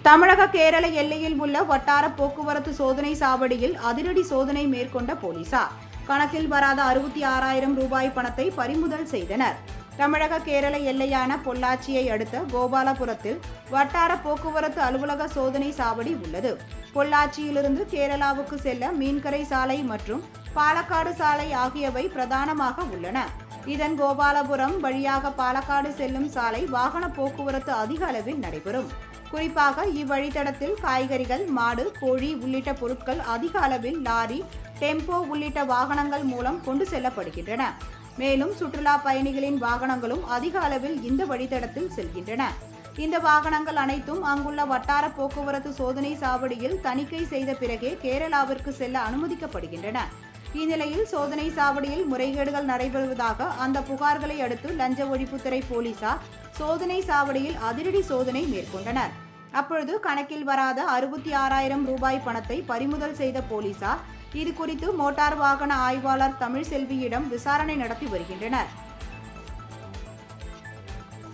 தமிழக கேரள எல்லையில் உள்ள வட்டார போக்குவரத்து சோதனை சாவடியில் அதிரடி சோதனை மேற்கொண்ட போலீசார் கணக்கில் வராத 66,000 ரூபாய் பணத்தை பறிமுதல் செய்தனர். தமிழக கேரள எல்லையான பொள்ளாச்சியை அடுத்த கோபாலபுரத்தில் வட்டார போக்குவரத்து அலுவலக சோதனை சாவடி உள்ளது. பொள்ளாச்சியிலிருந்து கேரளாவுக்கு செல்ல மீன்கரை சாலை மற்றும் பாலக்காடு சாலை ஆகியவை பிரதானமாக உள்ளன. இதன் கோபாலபுரம் வழியாக பாலக்காடு செல்லும் சாலை வாகன போக்குவரத்து அதிக அளவில் நடைபெறும். குறிப்பாக இவ்வழித்தடத்தில் காய்கறிகள், மாடு, கோழி உள்ளிட்ட பொருட்கள் அதிக அளவில் லாரி, டெம்போ உள்ளிட்ட வாகனங்கள் மூலம் கொண்டு செல்லப்படுகின்றன. மேலும் சுற்றுலா பயணிகளின் வாகனங்களும் அதிக அளவில் இந்த வழித்தடத்தில் செல்கின்றன. இந்த வாகனங்கள் அனைத்தும் அங்குள்ள வட்டார போக்குவரத்து சோதனை சாவடியில் தணிக்கை செய்த பிறகே கேரளாவிற்கு செல்ல அனுமதிக்கப்படுகின்றன. இந்நிலையில் சோதனை சாவடியில் முறைகேடுகள் நடைபெறுவதாக அந்த புகார்களை அடுத்து லஞ்ச ஒழிப்புத்துறை போலீசார் சோதனை சாவடியில் அதிரடி சோதனை மேற்கொண்டனர். அப்பொழுது கணக்கில் வராத 66,000 ரூபாய் பணத்தை பறிமுதல் செய்த போலீசார் இது குறித்து மோட்டார் வாகன ஆய்வாளர் தமிழ்செல்வியிடம் விசாரணை நடத்தி வருகின்றனர்.